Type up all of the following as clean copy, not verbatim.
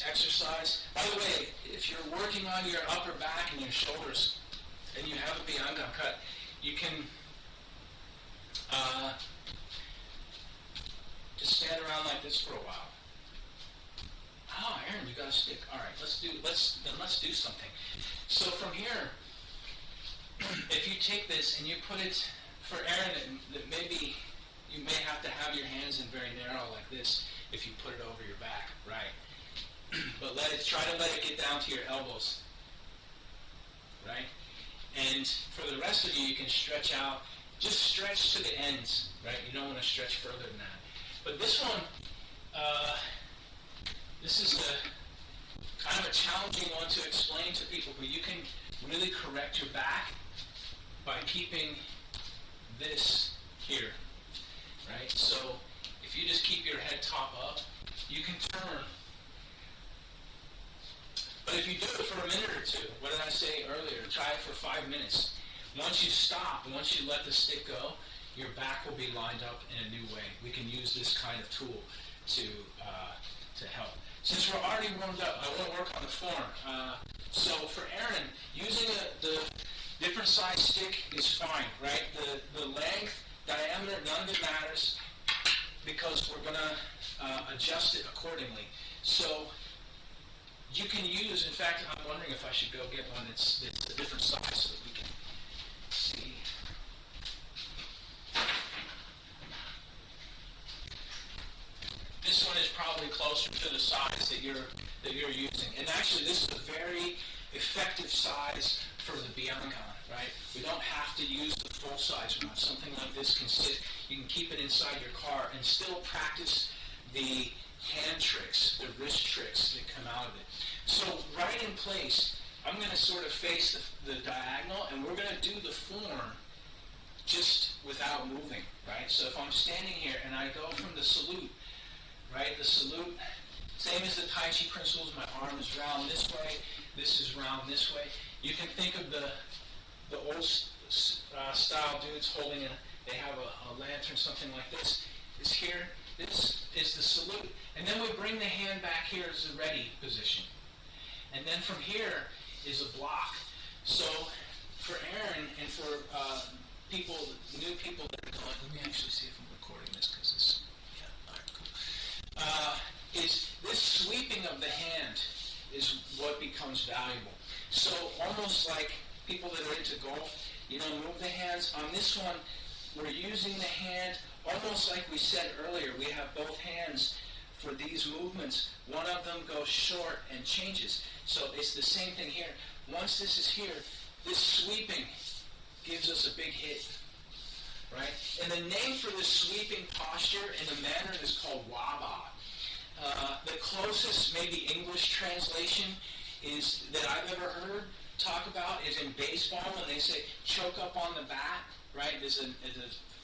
exercise. By the way, if you're working on your upper back and your shoulders, and you have a BIAN cut, you can just stand around like this for a while. Oh, Aaron, you got a stick. All right, let's do something. So from here, if you take this and you put it, for Aaron, that maybe you may have to have your hands in very narrow like this if you put it over your back, right? But try to let it get down to your elbows, right? And for the rest of you, you can stretch out. Just stretch to the ends, right? You don't want to stretch further than that. But this one, this is a kind of a challenging one to explain to people, but you can really correct your back by keeping this here, right? So if you just keep your head top up, you can turn. But if you do it for a minute or two, what did I say earlier? Try it for 5 minutes. Once you stop, once you let the stick go, your back will be lined up in a new way. We can use this kind of tool to help. Since we're already warmed up, I want to work on the form. So for Aaron, using the different size stick is fine, right? The length, diameter, none of it matters because we're going to adjust it accordingly. So you can use, in fact, I'm wondering if I should go get one that's a different size so that we can see. This one is probably closer to the size that you're using. And actually, this is a very effective size for the BIAN, right? We don't have to use the full size one. Something like this can sit. You can keep it inside your car and still practice the hand tricks, the wrist tricks that come out of it. So right in place, I'm going to sort of face the diagonal, and we're going to do the form just without moving, right? So if I'm standing here and I go from the salute, right? The salute, same as the Tai Chi principles, my arm is round this way, this is round this way. You can think of the old style dudes holding they have a lantern, something like this, is here. This is the salute. And then we bring the hand back here as the ready position. And then from here is a block. So for Aaron and for people, new people that are going, let me actually see if I'm recording this because this, yeah, all right, cool. Is this sweeping of the hand is what becomes valuable. So almost like people that are into golf, move the hands. On this one, we're using the hand almost like we said earlier. We have both hands for these movements. One of them goes short and changes. So it's the same thing here. Once this is here, this sweeping gives us a big hit, right? And the name for this sweeping posture and the manner is called waba. The closest maybe English translation is that I've ever heard talk about is in baseball when they say choke up on the bat, right? There's a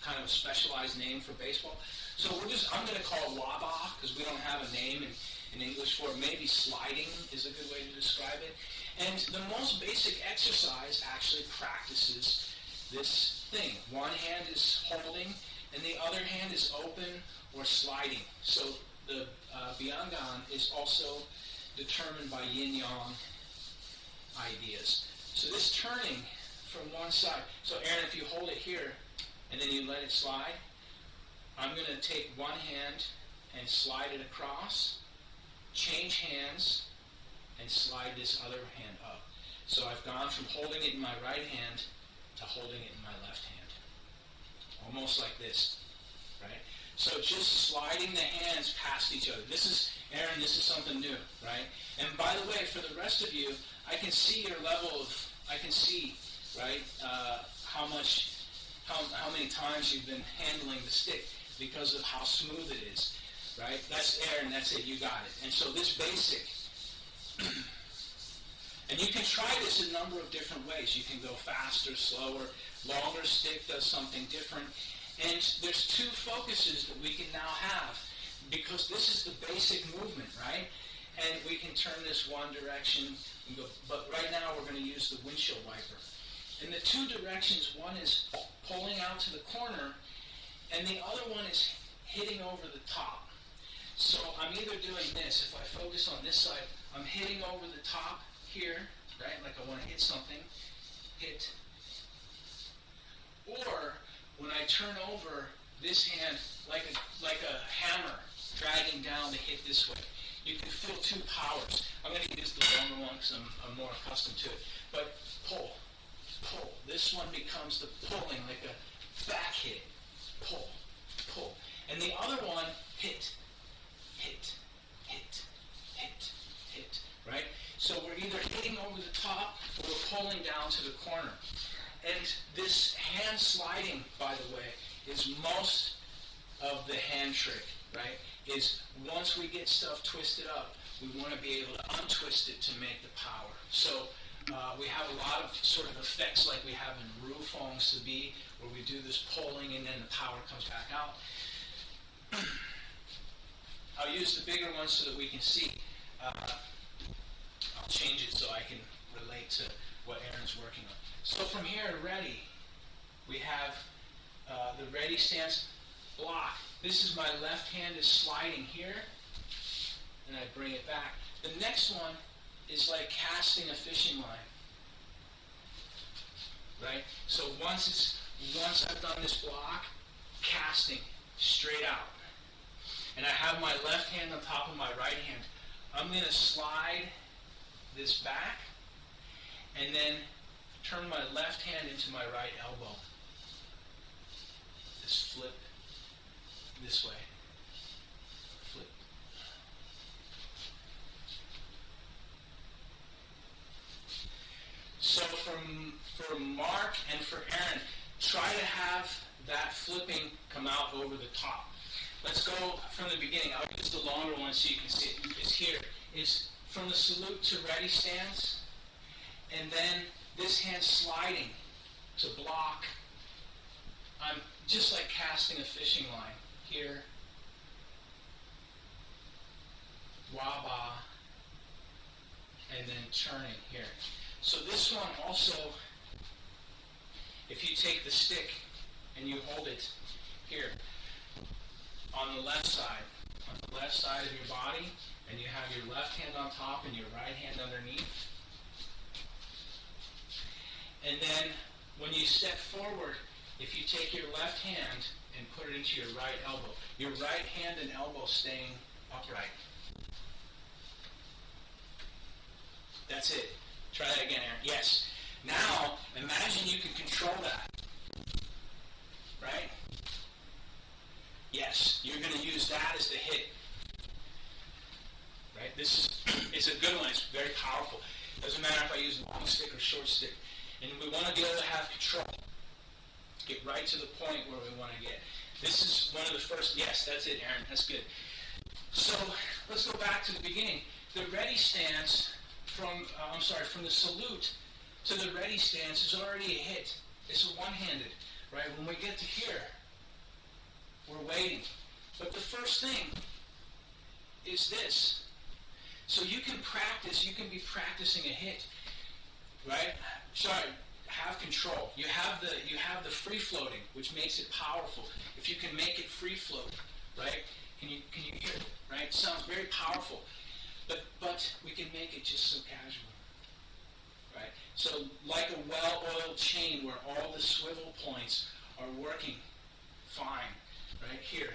kind of a specialized name for baseball. So I'm going to call it waba because we don't have a name in English for it. Maybe sliding is a good way to describe it. And the most basic exercise actually practices this thing. One hand is holding and the other hand is open or sliding. So the BIAN is also determined by yin-yang ideas. So this turning from one side. So Aaron, if you hold it here and then you let it slide, I'm going to take one hand and slide it across, change hands, and slide this other hand up. So I've gone from holding it in my right hand to holding it in my left hand. Almost like this, right? So just sliding the hands past each other. This is, Aaron, this is something new, right? And by the way, for the rest of you, I can see your level of, I can see, right, how many times you've been handling the stick because of how smooth it is, right? That's Aaron, that's it, you got it. And so this basic, and you can try this a number of different ways. You can go faster, slower, longer stick does something different. And there's two focuses that we can now have because this is the basic movement, right? And we can turn this one direction and go, but right now we're going to use the windshield wiper. And the two directions, one is pulling out to the corner, and the other one is hitting over the top. So I'm either doing this, if I focus on this side, I'm hitting over the top here, right? Like I want to hit something, hit. Or when I turn over this hand like a hammer, dragging down to hit this way. You can feel two powers. I'm going to use the longer one because I'm more accustomed to it. But pull, pull. This one becomes the pulling, like a back hit. Pull, pull. And the other one, hit, hit, hit, hit, hit. Right? So we're either hitting over the top or we're pulling down to the corner. And this hand sliding, by the way, is most of the hand trick, right? Is once we get stuff twisted up, we want to be able to untwist it to make the power. So we have a lot of sort of effects like we have in Rufong Sabi, where we do this pulling and then the power comes back out. I'll use the bigger one so that we can see. I'll change it so I can relate to what Aaron's working on. So from here, ready, we have the ready stance, block. This is my left hand is sliding here, and I bring it back. The next one is like casting a fishing line, right? So once I've done this block, casting straight out, and I have my left hand on top of my right hand, I'm going to slide this back, and then turn my left hand into my right elbow. Just flip this way. Flip. So for Mark and for Aaron, try to have that flipping come out over the top. Let's go from the beginning. I'll use the longer one so you can see it. It's here. It's from the salute to ready stance, and then this hand sliding to block. I'm just like casting a fishing line. Here, waba, and then turning here. So this one also, if you take the stick and you hold it here on the left side of your body, and you have your left hand on top and your right hand underneath, and then when you step forward, if you take your left hand and put it into your right elbow, your right hand and elbow staying upright. That's it. Try that again, Aaron. Yes. Now, imagine you can control that. Right? Yes. You're going to use that as the hit. Right? It's a good one. It's very powerful. Doesn't matter if I use long stick or short stick. And we want to be able to have control. Get right to the point where we want to get. This is one of the first. Yes, that's it, Aaron. That's good. So let's go back to the beginning. The ready stance from the salute to the ready stance is already a hit. It's a one-handed, right? When we get to here, we're waiting. But the first thing is this. So you can practice. You can be practicing a hit, right? Have control. You have the free floating, which makes it powerful. If you can make it free float, right? Can you hear it? Right? Sounds very powerful. But we can make it just so casual. Right? So like a well-oiled chain where all the swivel points are working fine. Right here.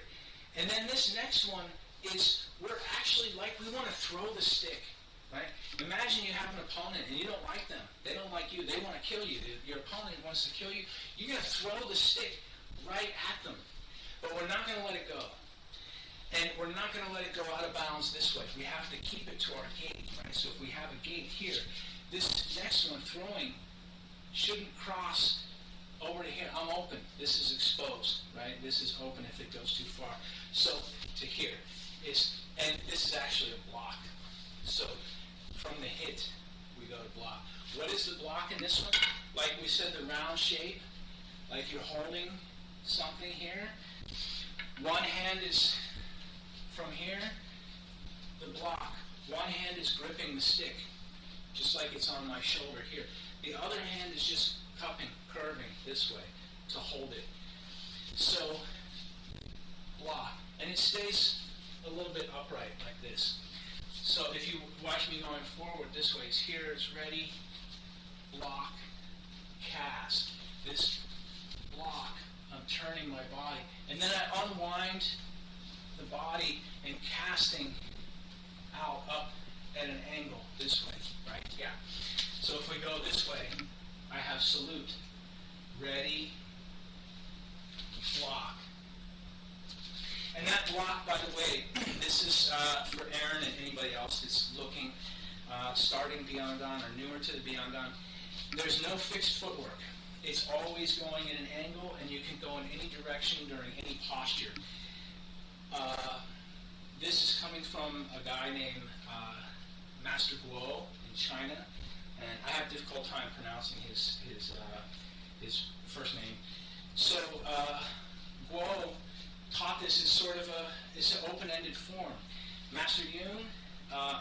And then this next one is we're actually like we want to throw the stick. Right? Imagine you have an opponent and you don't like them. They don't like you. They want to kill you. Your opponent wants to kill you. You're going to throw the stick right at them. But we're not going to let it go. And we're not going to let it go out of bounds this way. We have to keep it to our gate. Right? So if we have a gate here, this next one, throwing, shouldn't cross over to here. I'm open. This is exposed. Right? This is open if it goes too far. So to here. And this is actually a block. So from the hit, we go to block. What is the block in this one? Like we said, the round shape, like you're holding something here. One hand is from here, the block. One hand is gripping the stick, just like it's on my shoulder here. The other hand is just cupping, curving this way to hold it. So block. And it stays a little bit upright like this. So if you watch me going forward this way, here it's ready, block, cast. This block, I'm turning my body. And then I unwind the body and casting out up at an angle this way, right? Yeah. So if we go this way, I have salute, ready, block. And that block, by the way, this is for Aaron and anybody else that's looking, starting Biangan or newer to the Biangan. There's no fixed footwork. It's always going in an angle, and you can go in any direction during any posture. This is coming from a guy named Master Guo in China, and I have a difficult time pronouncing his first name. So Guo taught this as sort of it's an open-ended form. Master Yun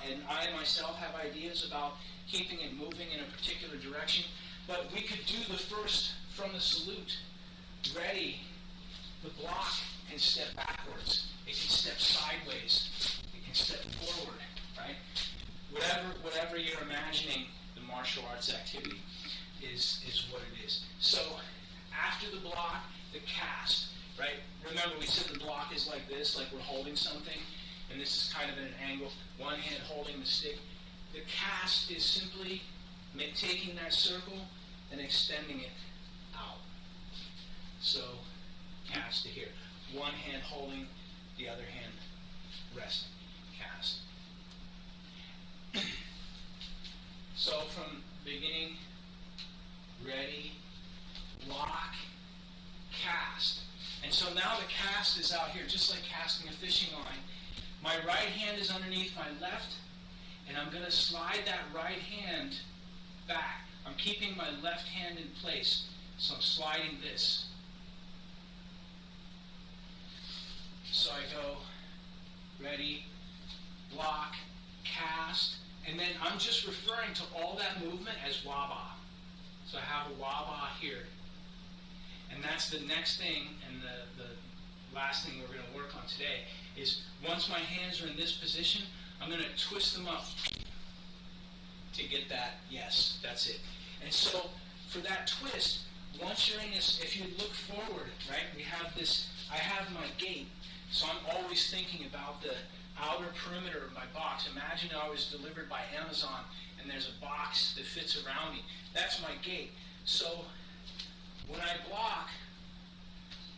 and I myself have ideas about keeping it moving in a particular direction, but we could do the first from the salute, ready, the block can step backwards, it can step sideways, it can step forward, right? Whatever you're imagining the martial arts activity is what it is. So after the block, the cast, right? Remember we said the block is like this, like we're holding something, and this is kind of at an angle, one hand holding the stick. The cast is simply taking that circle and extending it out. So cast to here. One hand holding, the other hand resting. Cast. So from beginning, ready, lock, cast. And so now the cast is out here, just like casting a fishing line. My right hand is underneath my left, and I'm going to slide that right hand back. I'm keeping my left hand in place, so I'm sliding this. So I go, ready, block, cast, and then I'm just referring to all that movement as waba. So I have a waba here. And that's the next thing, and the last thing we're going to work on today, is once my hands are in this position, I'm going to twist them up to get that, yes, that's it. And so for that twist, once you're in this, if you look forward, right, we have this, I have my gate, so I'm always thinking about the outer perimeter of my box. Imagine I was delivered by Amazon, and there's a box that fits around me. That's my gate. So when I block,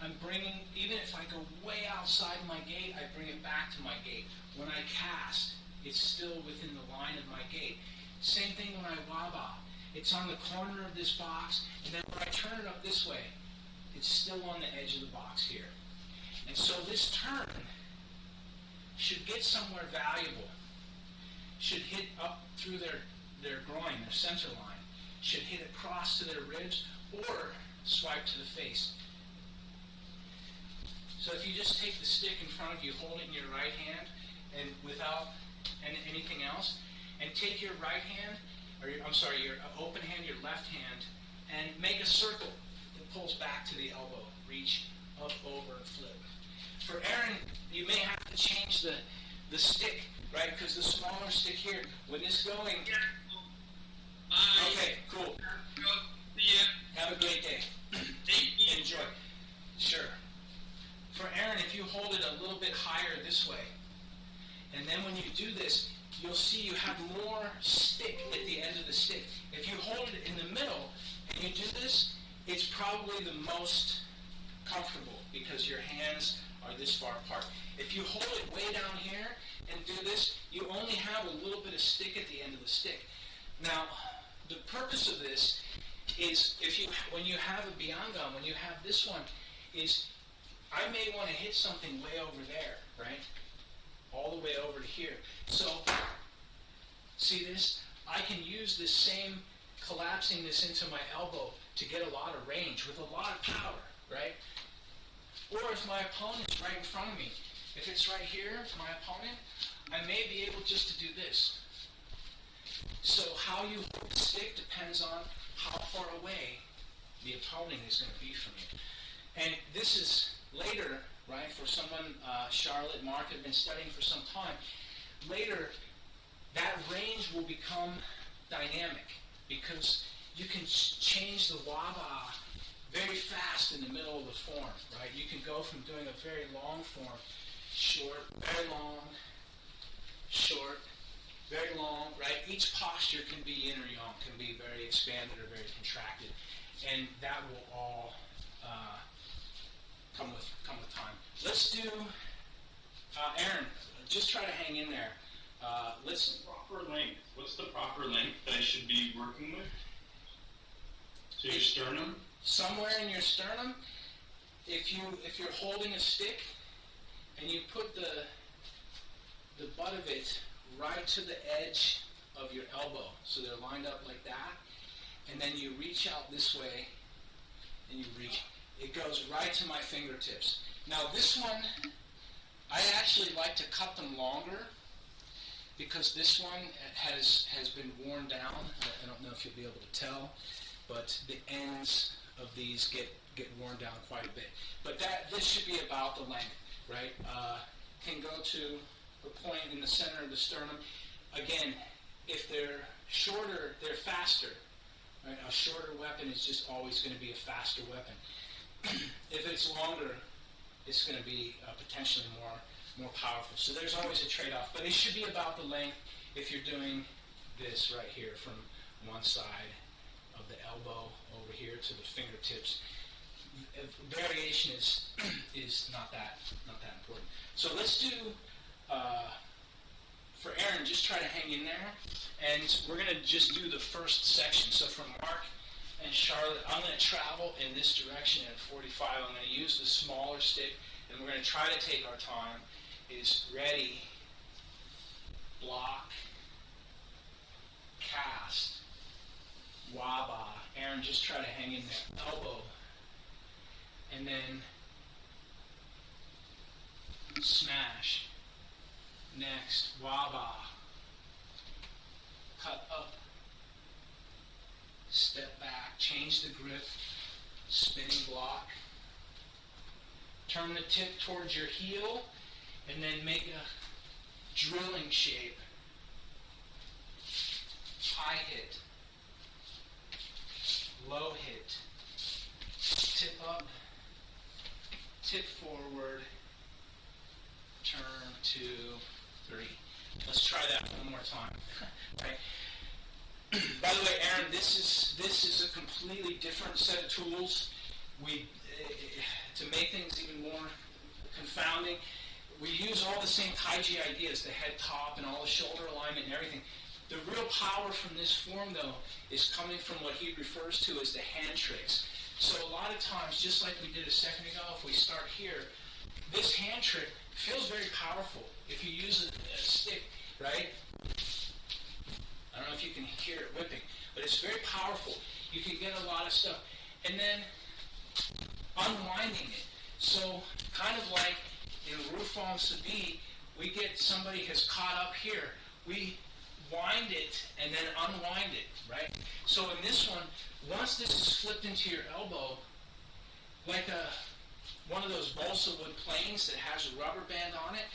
I'm bringing, even if I go way outside my gate, I bring it back to my gate. When I cast, it's still within the line of my gate. Same thing when I waba. It's on the corner of this box, and then when I turn it up this way, it's still on the edge of the box here. And so this turn should get somewhere valuable, should hit up through their groin, their center line, should hit across to their ribs, or swipe to the face. So if you just take the stick in front of you, hold it in your right hand, and without anything else, and take your right hand, or your open hand, your left hand, and make a circle that pulls back to the elbow. Reach up, over, and flip. For Aaron, you may have to change the stick, right? Because the smaller stick here, when it's going... Okay, cool. Have a great day. Enjoy. Sure. For Aaron, if you hold it a little bit higher this way, and then when you do this, you'll see you have more stick at the end of the stick. If you hold it in the middle and you do this, it's probably the most comfortable because your hands are this far apart. If you hold it way down here and do this, you only have a little bit of stick at the end of the stick. Now, the purpose of this is when you have a Biangan, when you have this one, is I may want to hit something way over there, right? All the way over to here. So, see this? I can use this same, collapsing this into my elbow to get a lot of range with a lot of power, right? Or if my opponent's right in front of me, if it's right here, my opponent, I may be able just to do this. So how you hold the stick depends on how far away the opponent is going to be from you. And this is later, right? For someone, Charlotte, Mark have been studying for some time. Later, that range will become dynamic because you can change the wah-bah very fast in the middle of the form, right? You can go from doing a very long form, short, very long, short, very long, right? Each posture can be yin or yang, can be very expanded or very contracted, and that will all come with time. Let's do, Aaron, just try to hang in there. Proper length. What's the proper length that I should be working with? So your sternum? Somewhere in your sternum, if you're holding a stick and you put the butt of it right to the edge of your elbow, so they're lined up like that, and then you reach out this way and you reach. It goes right to my fingertips. Now this one, I actually like to cut them longer because this one has been worn down. I don't know if you'll be able to tell, but the ends of these get worn down quite a bit. But this should be about the length, right? Can go to the point in the center of the sternum. Again, if they're shorter, they're faster. Right? A shorter weapon is just always going to be a faster weapon. If it's longer, it's going to be potentially more powerful. So there's always a trade-off, but it should be about the length if you're doing this right here from one side of the elbow over here to the fingertips. Variation is not that important. So let's do, for Aaron, just try to hang in there, and we're going to just do the first section. So from Mark and Charlotte, I'm going to travel in this direction at 45. I'm going to use the smaller stick, and we're going to try to take our time. Is ready, block, cast, wah-bah. Aaron, just try to hang in there. Elbow. And then smash. Next, wah-bah. Cut up. Step back. Change the grip. Spinning block. Turn the tip towards your heel. And then make a drilling shape. High hit. Low hit. Tip up. Tip forward. Turn 2, 3. Let's try that one more time. Right? By the way, Aaron, this is a completely different set of tools. To make things even more confounding, we use all the same Taiji ideas, the head top and all the shoulder alignment and everything. The real power from this form, though, is coming from what he refers to as the hand tricks. So a lot of times, just like we did a second ago, if we start here, this hand trick feels very powerful. If you use a stick, right? I don't know if you can hear it whipping, but it's very powerful. You can get a lot of stuff. And then unwinding it. So kind of like in Rufon Sabi, we get somebody has caught up here. We wind it and then unwind it, right? So in this one, once this is flipped into your elbow, like one of those balsa wood planes that has a rubber band on it,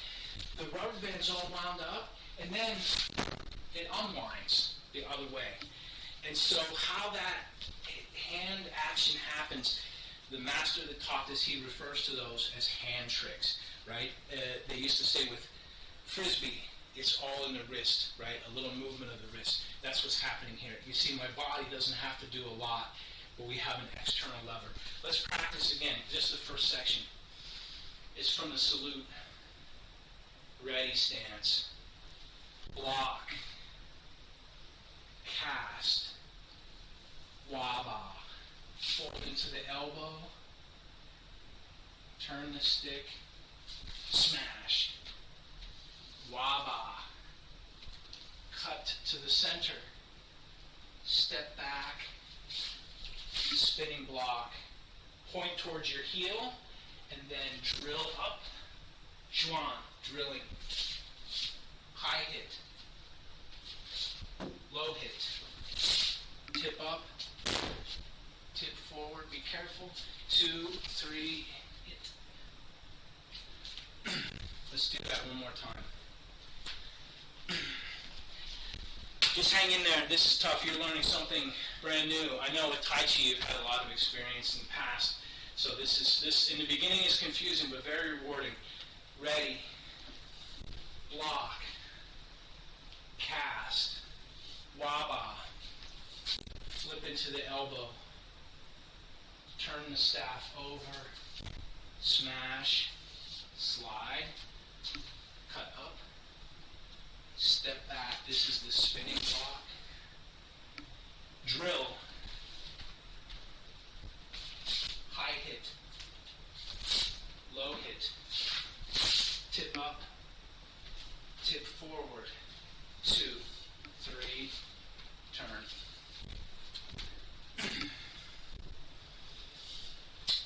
the rubber band's all wound up, and then it unwinds the other way. And so how that hand action happens, the master that taught this, he refers to those as hand tricks, right? They used to say with Frisbee, it's all in the wrist, right? A little movement of the wrist. That's what's happening here. You see, my body doesn't have to do a lot, but we have an external lever. Let's practice again, just the first section. It's from the salute. Ready stance. Block. Cast. Wah-bah. Fold into the elbow. Turn the stick. Smash. Wah-bah. Cut to the center. Step back. Spinning block. Point towards your heel. And then drill up. Zhuan. Drilling. High hit. Low hit. Tip up. Tip forward. Be careful. 2, 3, hit. one more time. Just hang in there. This is tough. You're learning something brand new. I know with Tai Chi you've had a lot of experience in the past. So this in the beginning is confusing but very rewarding. Ready. Block. Cast. Waba. Flip into the elbow. Turn the staff over. Smash. Slide. Cut up. Step back. This is the spinning block. Drill. High hit. Low hit. Tip up. Tip forward. 2, 3, turn.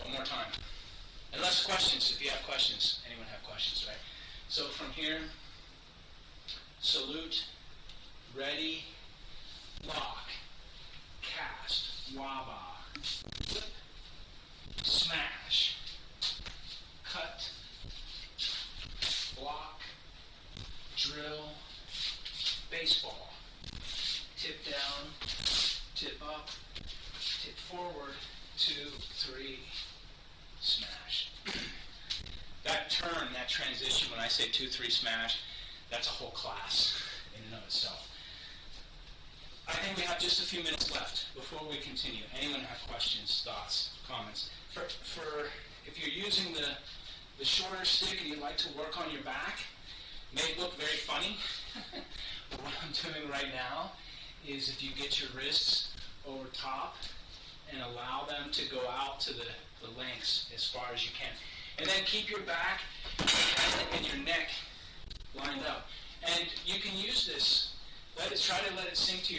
One more time. Unless questions, if you have questions. Anyone have questions, right? So from here, salute, ready, lock, cast, waba, flip, smash, cut, block, drill, baseball, tip down, tip up, tip forward, 2, 3, smash. That turn, that transition, when I say 2, 3, smash, that's a whole class in and of itself. I think we have just a few minutes left before we continue. Anyone have questions, thoughts, comments? For if you're using the shorter stick and you'd like to work on your back, it may look very funny, but what I'm doing right now is if you get your wrists over top and allow them to go out to the lengths as far as you can. And then keep your back and your neck lined up. And you can use this. Try to let it sink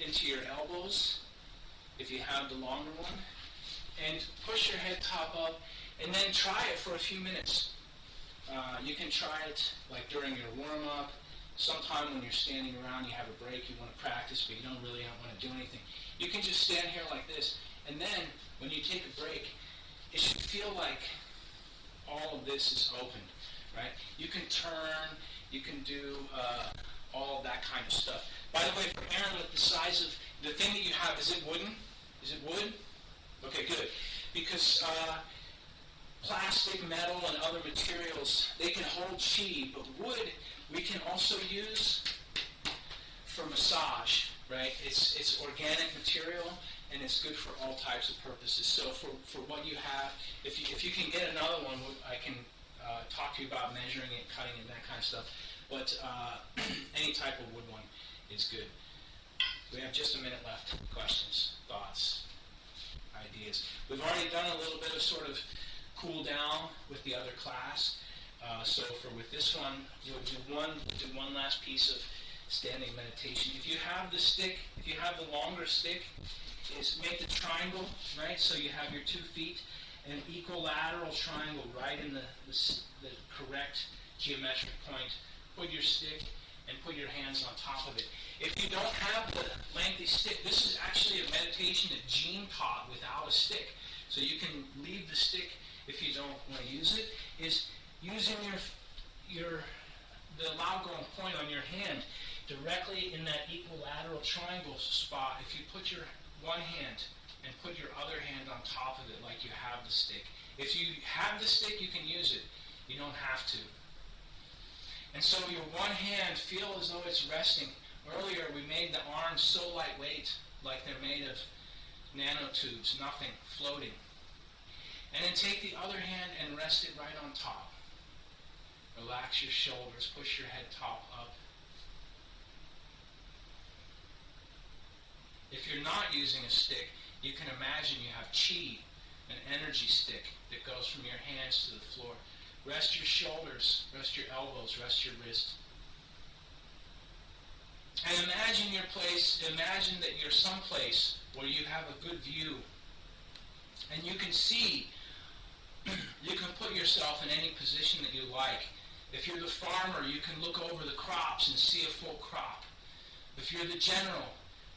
into your elbows if you have the longer one. And push your head top up and then try it for a few minutes. You can try it like during your warm-up. Sometime when you're standing around, you have a break, you want to practice, but you don't really want to do anything. You can just stand here like this. And then when you take a break, it should feel like all of this is opened, right? You can turn, you can do all of that kind of stuff. By the way, for Aaron, with the size of the thing that you have, is it wooden? Is it wood? Okay, good. Because plastic, metal, and other materials, they can hold chi, but wood we can also use for massage, right? It's organic material, and it's good for all types of purposes. So for what you have, if you can get another one, I can talk to you about measuring it, cutting it, that kind of stuff. But any type of wood one is good. We have just a minute left. Questions, thoughts, ideas. We've already done a little bit of sort of cool down with the other class. So with this one, we'll do one last piece of standing meditation. If you have the stick, if you have the longer stick, is make the triangle, right? So you have your 2 feet, an equilateral triangle right in the correct geometric point. Put your stick and put your hands on top of it. If you don't have the lengthy stick, this is actually a meditation that Gene taught without a stick. So you can leave the stick if you don't want to use it. Is using the Lao-Gong point on your hand directly in that equilateral triangle spot. If you put your one hand and put your other hand on top of it like you have the stick. If you have the stick, you can use it. You don't have to. And so your one hand, feel as though it's resting. Earlier we made the arms so lightweight, like they're made of nanotubes, nothing, floating. And then take the other hand and rest it right on top. Relax your shoulders, push your head top up. If you're not using a stick, you can imagine you have chi, an energy stick that goes from your hands to the floor. Rest your shoulders, rest your elbows, rest your wrists. And imagine your place, imagine that you're someplace where you have a good view. And you can see, you can put yourself in any position that you like. If you're the farmer, you can look over the crops and see a full crop. If you're the general,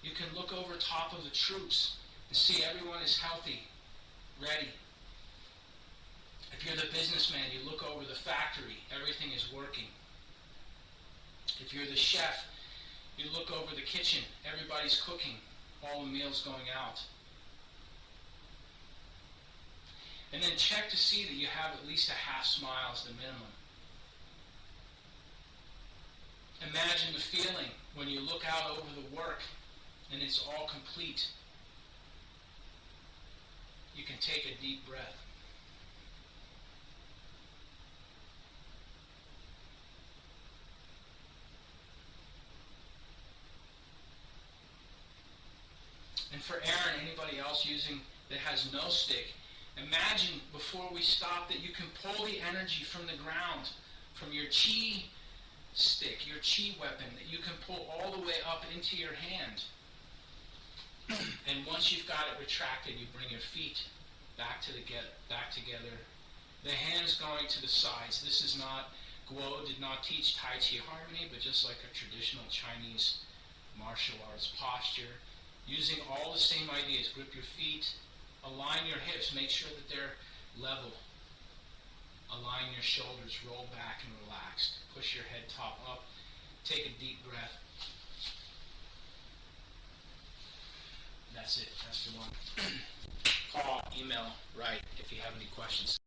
you can look over top of the troops and see everyone is healthy, ready. If you're the businessman, you look over the factory, everything is working. If you're the chef, you look over the kitchen. Everybody's cooking. All the meals going out. And then check to see that you have at least a half smile as the minimum. Imagine the feeling when you look out over the work and it's all complete. You can take a deep breath. And for Aaron, anybody else using that has no stick, imagine before we stop that you can pull the energy from the ground, from your chi stick, your chi weapon, that you can pull all the way up into your hand. And once you've got it retracted, you bring your feet back together. The hands going to the sides. This is not, Guo did not teach Tai Chi harmony, but just like a traditional Chinese martial arts posture. Using all the same ideas. Grip your feet, align your hips, make sure that they're level. Align your shoulders, roll back and relaxed. Push your head top up. Take a deep breath. That's it. That's the one. Call, email, write if you have any questions.